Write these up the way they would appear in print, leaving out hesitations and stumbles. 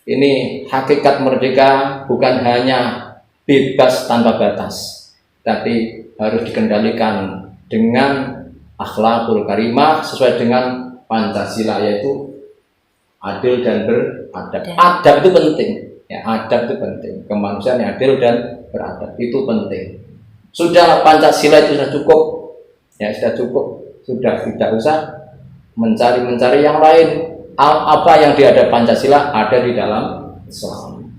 Ini hakikat merdeka bukan hanya bebas tanpa batas, tapi harus dikendalikan dengan akhlakul karimah sesuai dengan Pancasila, yaitu adil dan beradab. Adab itu penting, ya, adab itu penting. Kemanusiaan yang adil dan beradab itu penting. Sudah Pancasila itu sudah cukup, ya sudah cukup, sudah tidak usah mencari yang lain. Apa yang ada Pancasila ada di dalam Islam.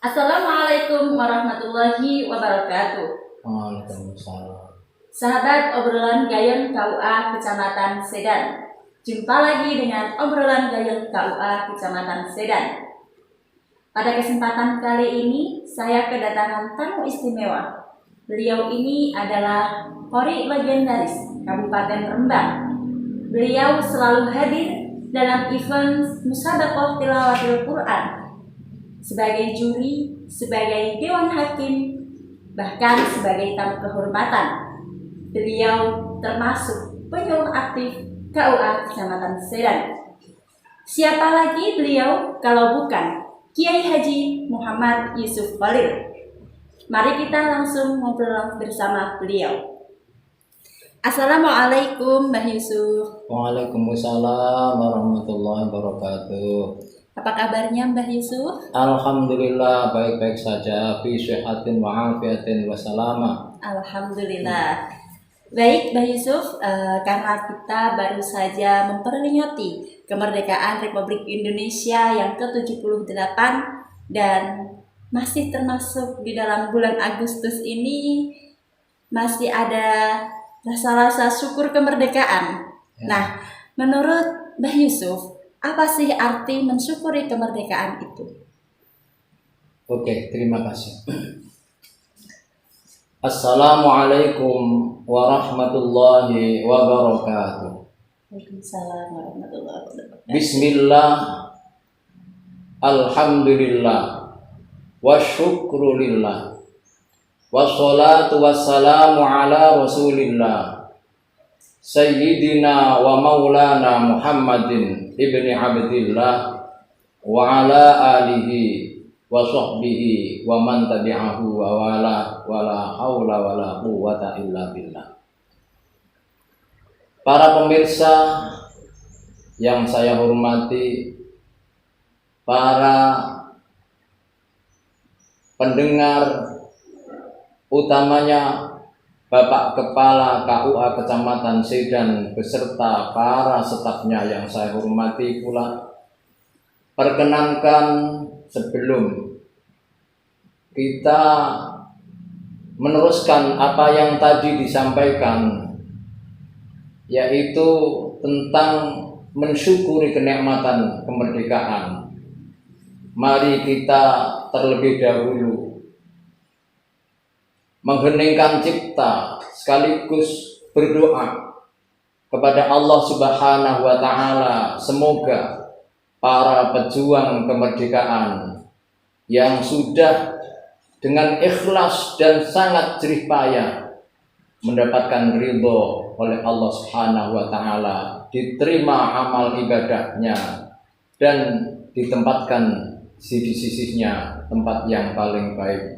Assalamualaikum warahmatullahi wabarakatuh. Waalaikumsalam. Sahabat obrolan Gayon KUA Kecamatan Sedan. Jumpa lagi dengan obrolan Gayon KUA Kecamatan Sedan. Pada kesempatan kali ini saya kedatangan tamu istimewa. Beliau ini adalah Qori legendaris Kabupaten Rembang. Beliau selalu hadir dalam event Musabaqah Tilawatil Quran sebagai juri, sebagai dewan hakim, bahkan sebagai tamu kehormatan. Beliau termasuk penyuluh aktif KUA Kecamatan Sedan. Siapa lagi beliau kalau bukan Kiai Haji Muhammad Yusuf Khalil. Mari kita langsung ngobrol bersama beliau. Assalamualaikum Mbah Yusuf. Waalaikumsalam warahmatullahi wabarakatuh. Apa kabarnya Mbah Yusuf? Alhamdulillah baik-baik saja, fi sehatin wa afiatin wa salama. Alhamdulillah. Baik Mbah Yusuf, karena kita baru saja memperingati kemerdekaan Republik Indonesia yang ke-78 dan masih termasuk di dalam bulan Agustus ini, masih ada rasa-rasa syukur kemerdekaan. Ya. Nah, menurut Mbah Yusuf, apa sih arti mensyukuri kemerdekaan itu? Oke, terima kasih. Assalamualaikum warahmatullahi wabarakatuh. Waalaikumsalam warahmatullahi wabarakatuh. Bismillah, alhamdulillah, wasyukrulillah, wassalatu wassalamu ala rasulillah, Sayyidina wa maulana Muhammadin ibni Abdillah wa ala alihi wa sahbihi wa man tabi'ahu wa wala haula wala quwwata illa billah. Para pemirsa yang saya hormati, para pendengar, utamanya Bapak Kepala KUA Kecamatan Sedan beserta para stafnya yang saya hormati pula, perkenankan sebelum kita meneruskan apa yang tadi disampaikan, yaitu tentang mensyukuri kenikmatan kemerdekaan, mari kita terlebih dahulu mengheningkan cipta sekaligus berdoa kepada Allah Subhanahu wa Ta'ala. Semoga para pejuang kemerdekaan yang sudah dengan ikhlas dan sangat jerih payah mendapatkan ridho oleh Allah Subhanahu wa Ta'ala, diterima amal ibadahnya dan ditempatkan di sisinya tempat yang paling baik.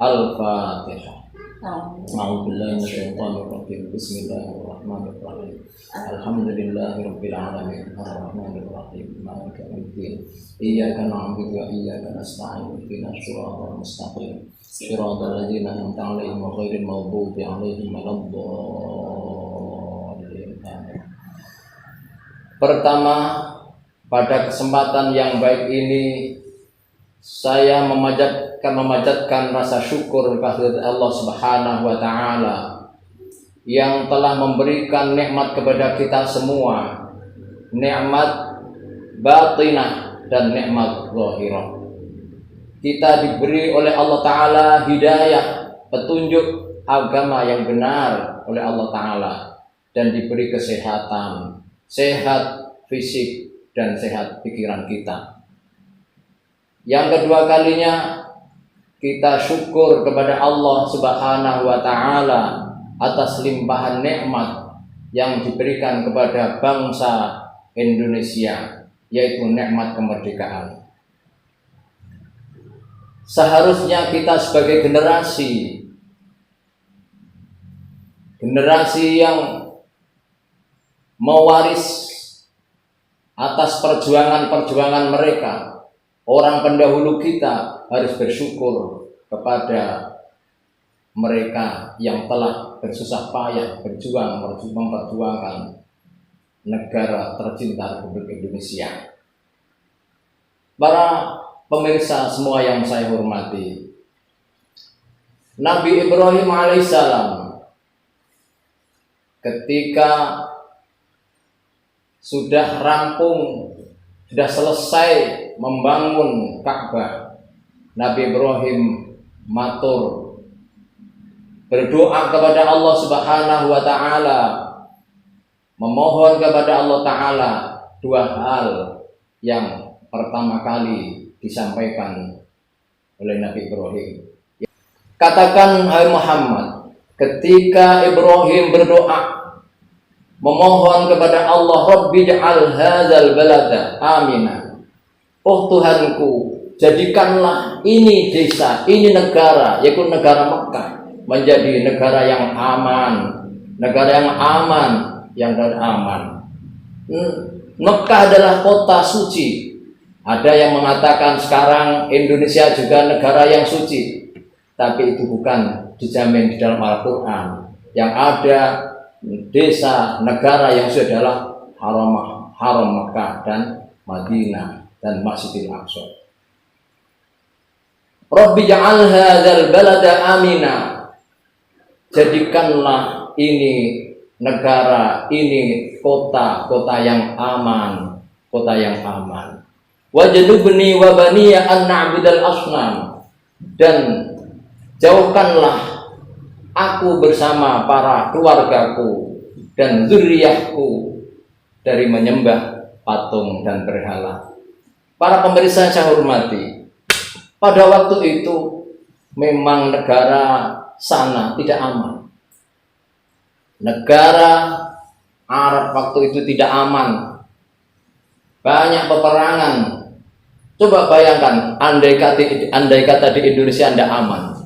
Al-Fatihah. A'udzubillahi minasyaitonir rajim. Bismillahirrahmanirrahim. Alhamdulillahirabbil alamin. Arrahmanir rahim. Maliki yaumiddin. Iyyaka na'budu wa iyyaka nasta'in. Ihdinas siratal mustaqim. Shiratal ladzina an'amta 'alaihim ghairil maghdubi 'alaihim waladdallin. Pertama, pada kesempatan yang baik ini saya memanjatkan rasa syukur kehadirat Allah Subhanahu wa Ta'ala yang telah memberikan nikmat kepada kita semua, nikmat batinah dan nikmat zahirah. Kita diberi oleh Allah Ta'ala hidayah, petunjuk agama yang benar oleh Allah Ta'ala, dan diberi kesehatan, sehat fisik dan sehat pikiran kita. Yang kedua kalinya kita syukur kepada Allah Subhanahu wa Ta'ala atas limpahan nikmat yang diberikan kepada bangsa Indonesia, yaitu nikmat kemerdekaan. Seharusnya kita sebagai generasi yang mewaris atas perjuangan-perjuangan mereka, orang pendahulu kita, harus bersyukur kepada mereka yang telah bersusah payah berjuang memperjuangkan negara tercinta Republik Indonesia. Para pemirsa semua yang saya hormati, Nabi Ibrahim alaihissalam ketika sudah rampung, sudah selesai membangun Ka'bah, Nabi Ibrahim matur, berdoa kepada Allah Subhanahu wa taala, memohon kepada Allah taala dua hal yang pertama kali disampaikan oleh Nabi Ibrahim. Katakan, hai Muhammad, ketika Ibrahim berdoa memohon kepada Allah, Rabbi ja'al hadzal balada amina, oh Tuhanku, jadikanlah ini desa, ini negara, yaitu negara Mekah, menjadi negara yang aman, yang aman. Mekah adalah kota suci. Ada yang mengatakan sekarang Indonesia juga negara yang suci, tapi itu bukan dijamin di dalam Al-Quran. Yang ada desa, negara yang suci adalah haram Mekah dan Madinah dan Masjidil Aqsa. Rabbi ja'al hadzal balada amina, jadikanlah ini negara, ini kota yang aman, Wajnubni wa baniya an na'budal asnam, dan jauhkanlah aku bersama para keluargaku dan zuriyahku dari menyembah patung dan berhala. Para pemirsa yang saya hormati, pada waktu itu memang negara sana tidak aman. Negara Arab waktu itu tidak aman. Banyak peperangan. Coba bayangkan, andai kata di Indonesia tidak aman,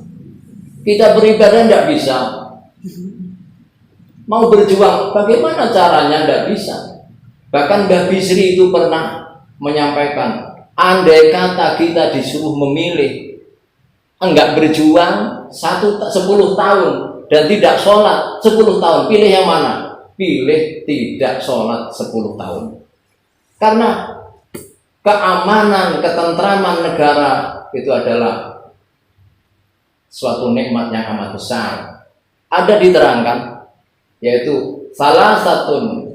kita beribadah tidak bisa. Mau berjuang, bagaimana caranya? Tidak bisa. Bahkan Mbah Bisri itu pernah menyampaikan, andai kata kita disuruh memilih, enggak berjuang 10 tahun dan tidak sholat 10 tahun, pilih yang mana? Pilih tidak sholat 10 tahun. Karena keamanan, ketentraman negara itu adalah suatu nikmat yang amat besar. Ada diterangkan, yaitu salah satu,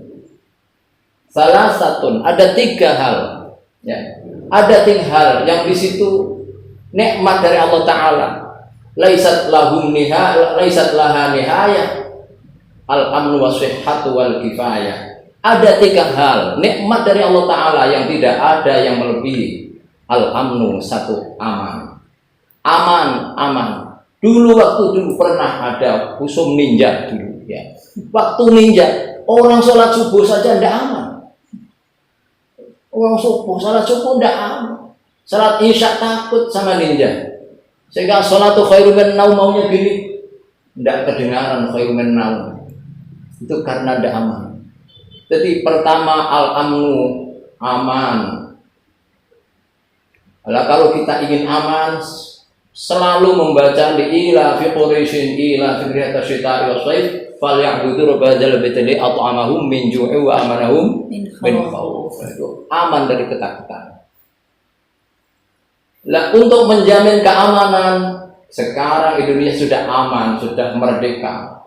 ada 3 hal, ya. Ada 3 hal yang di situ nikmat dari Allah Ta'ala. Laisat laha nihayah, al-amnu wa sihhatu wal kifayah. Ada 3 hal nikmat dari Allah Ta'ala yang tidak ada yang melebihi. Al-amnu, 1, aman. Dulu pernah ada Husum Ninja dulu, ya. Waktu ninja, orang sholat subuh saja tidak aman. Orang sholat subuh tidak aman. Sholat isya takut sama ninja. Sehingga sholatu khairum min naum, maunya gini, tidak kedengaran khairum min naum. Itu karena tidak aman. Jadi pertama al-amnu, aman. Kalau kita ingin aman, selalu membaca di ila fi quraisyin ila fi rihata syita'i wa shaif falyabudu rabb hadzal baiti at'amahum min ju'i wa amanahum min khauf. Itu aman dari ketakutan. Lah, untuk menjamin keamanan, sekarang Indonesia sudah aman, sudah merdeka.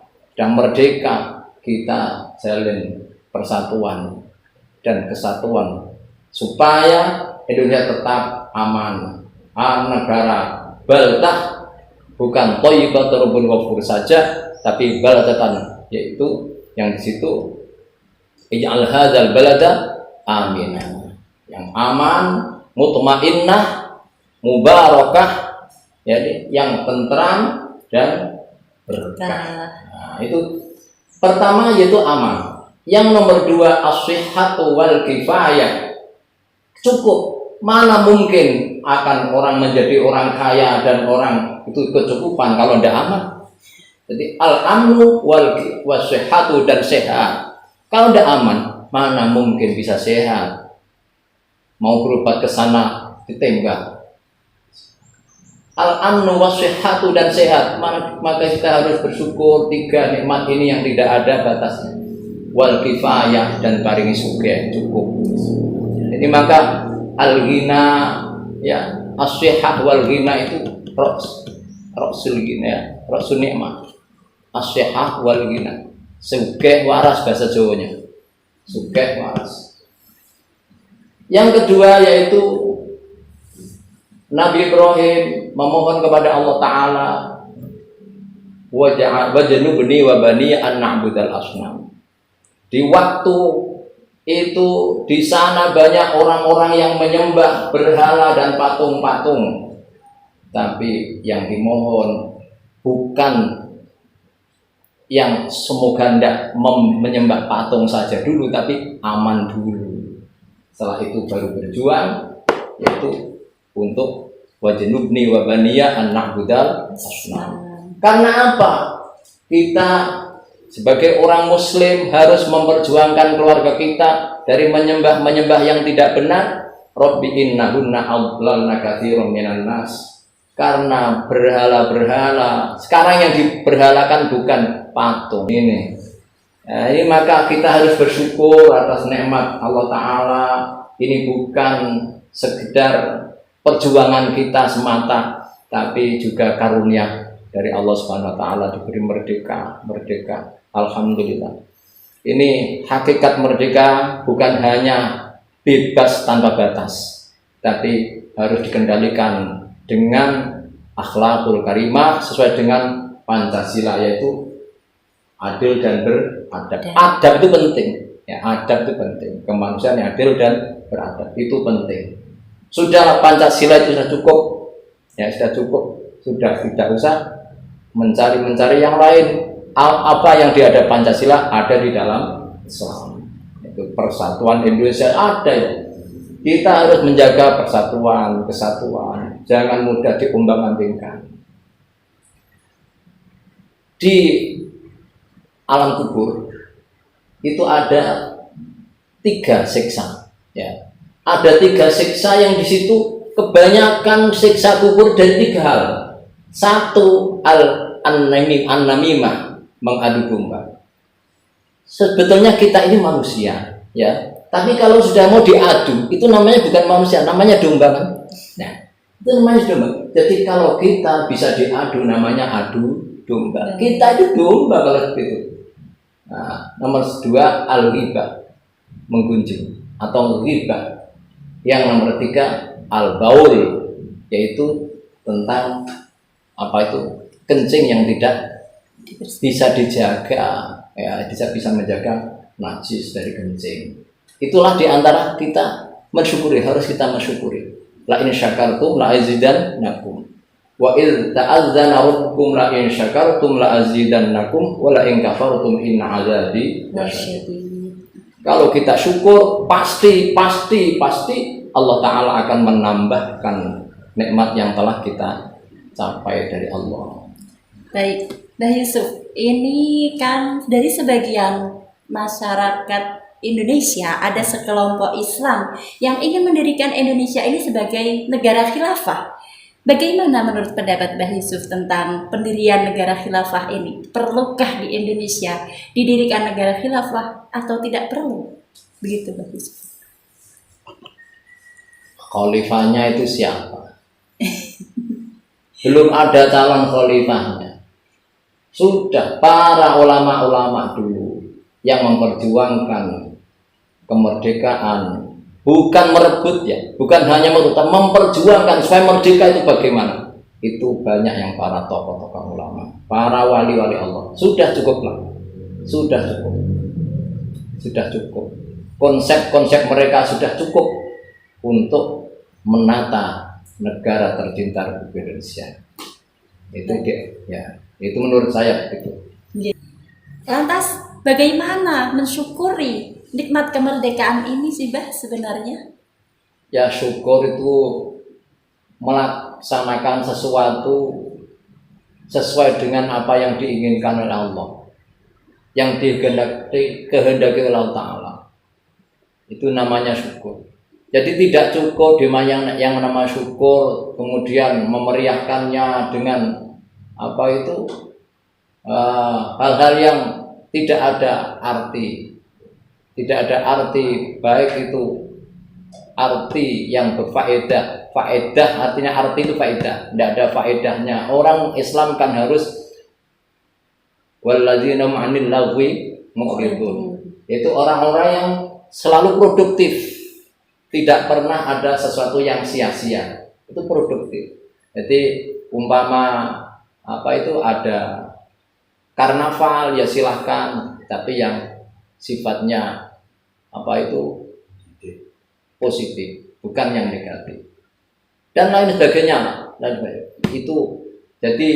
Kita jalin persatuan dan kesatuan supaya Indonesia tetap aman. Negara baldah, bukan thayyibatur rabbul ghafur saja, tapi baladatan, yaitu yang di situ ij'al hadzal balada aminah, yang aman, mutmainnah, mubarakah, jadi yang tentram dan berkah. Nah, itu pertama yaitu aman. Yang nomor dua as-sihhatu wal kifayah. Cukup. Mana mungkin akan orang menjadi orang kaya dan orang itu kecukupan kalau tidak aman. Jadi al-amnu wal sihhatu dan sehat. Kalau tidak aman, mana mungkin bisa sehat? Mau berobat ke sana ditembak. Al-amnu was sihhatu dan sehat, maka kita harus bersyukur tiga nikmat ini yang tidak ada batasnya. Wal kifayah dan paringi sugih cukup. Jadi maka al-ghina ya as-sihhah wal ghina itu rasul ghina ya, rasul nikmat. As-sihhah wal ghina. Sugih waras bahasa Jawanya. Sugih waras. Yang kedua yaitu Nabi Ibrahim memohon kepada Allah Ta'ala wajnubni wa bani an na'budal asnam. Di waktu itu di sana banyak orang-orang yang menyembah berhala dan patung-patung. Tapi yang dimohon bukan yang semoga tidak menyembah patung saja dulu, tapi aman dulu. Setelah itu baru berjuang, yaitu untuk wajnubni wa baniya an na'budal asnam. Karena apa? Kita sebagai orang muslim harus memperjuangkan keluarga kita dari menyembah yang tidak benar. Rabbi innahunna adlalna katsiran minan nas. Karena berhala-berhala sekarang yang diberhalakan bukan patung ini. Nah, ini maka kita harus bersyukur atas nikmat Allah Ta'ala. Ini bukan sekedar perjuangan kita semata, tapi juga karunia dari Allah Subhanahu Wa Ta'ala, diberi merdeka. Alhamdulillah. Ini hakikat merdeka bukan hanya bebas tanpa batas, tapi harus dikendalikan dengan akhlakul karimah sesuai dengan Pancasila, yaitu adil dan beradab. Adab itu penting, ya, adab itu penting. Kemanusiaan yang adil dan beradab itu penting. Sudah Pancasila itu sudah cukup, ya sudah cukup, sudah tidak usah mencari yang lain. Apa yang di ada Pancasila ada di dalam Islam. Itu persatuan Indonesia ada ya. Kita harus menjaga persatuan, kesatuan, jangan mudah diombang-ambingkan. Di alam kubur itu ada 3 siksa, ya. Ada 3 siksa yang di situ kebanyakan siksa kubur dari 3 hal. 1 an-namimah, mengadu domba. Sebetulnya kita ini manusia, ya. Tapi kalau sudah mau diadu, itu namanya bukan manusia, namanya domba kan? Nah, itu namanya domba. Jadi kalau kita bisa diadu, namanya adu domba. Kita itu domba kalau begitu. Nah, nomor 2 al-ghibah, menggunjing atau ghibah. Yang nomor 3 al-baul, yaitu tentang apa itu? Kencing yang tidak bisa dijaga, ya, bisa menjaga najis dari kencing. Itulah diantara kita mensyukuri, harus kita mensyukuri. La in syakartum la azidannakum. Wa idz ta'azzana rabbukum la in syakartum la azidannakum wa la in kafartum inna azabi lasyadid. Kalau kita syukur pasti Allah Ta'ala akan menambahkan nikmat yang telah kita capai dari Allah. Baik, Mbah Yusuf, ini kan dari sebagian masyarakat Indonesia ada sekelompok Islam yang ingin mendirikan Indonesia ini sebagai negara khilafah. Bagaimana menurut pendapat Mbah Yusuf tentang pendirian negara khilafah ini? Perlukah di Indonesia didirikan negara khilafah atau tidak perlu? Begitu Mbah Yusuf. Khalifahnya itu siapa? Belum ada calon khalifahnya. Sudah para ulama-ulama dulu yang memperjuangkan kemerdekaan, bukan merebut ya, bukan hanya merebut, memperjuangkan supaya merdeka itu bagaimana. Itu banyak yang para tokoh-tokoh ulama, para wali-wali Allah. Sudah cukuplah, sudah cukup. Konsep-konsep mereka sudah cukup untuk menata negara tercinta Republik Indonesia. Itu dia, ya. Itu menurut saya begitu. Lantas bagaimana mensyukuri nikmat kemerdekaan ini sih Mbah sebenarnya? Ya syukur itu melaksanakan sesuatu sesuai dengan apa yang diinginkan oleh Allah, yang dikehendaki oleh Allah Ta'ala. Itu namanya syukur. Jadi tidak cukup yang nama syukur kemudian memeriahkannya dengan hal-hal yang tidak ada arti, baik itu arti yang berfaedah. Faedah artinya arti itu faedah, tidak ada faedahnya. Orang Islam kan harus walladzina ma'anil lagwi mu'ridun. Itu orang-orang yang selalu produktif, tidak pernah ada sesuatu yang sia-sia. Itu produktif. Jadi umpama ada karnaval ya silahkan, tapi yang sifatnya positif, bukan yang negatif dan lain sebagainya. Itu jadi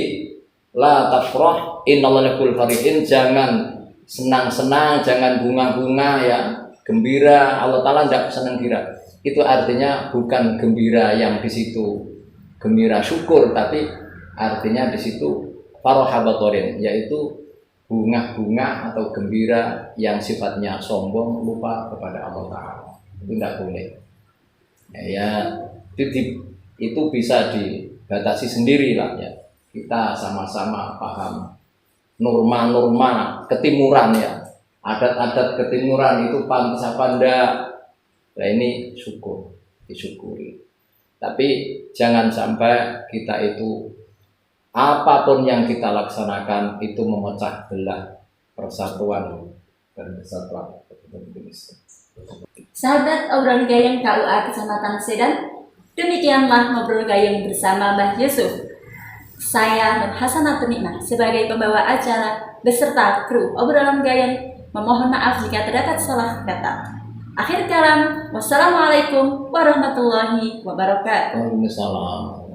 la tafrah innallaha yuhibbul farihin, jangan senang-senang, jangan bunga-bunga ya, gembira. Allah Ta'ala tidak senang gembira. Itu artinya bukan gembira yang di situ gembira syukur, tapi artinya di situ farhabathorin, yaitu bunga-bunga atau gembira yang sifatnya sombong, lupa kepada Allah Ta'ala. Itu tidak boleh. Itu bisa dibatasi sendiri lah ya. Kita sama-sama paham norma-norma ketimuran ya, adat-adat ketimuran itu pantas apa enggak. Nah ini syukur, disyukuri. Tapi jangan sampai kita itu apapun yang kita laksanakan itu memecah belah persatuan dan kesatuan Indonesia. Sahabat obrolan gayeng KUA Kecamatan Sedan, demikianlah ngobrol gayeng bersama Mbah Yusuf. Saya Nur Hasanatun Nikmah sebagai pembawa acara beserta kru obrolan gayeng memohon maaf jika terdapat salah kata. Akhir kalam, wassalamualaikum warahmatullahi wabarakatuh. Waalaikumsalam.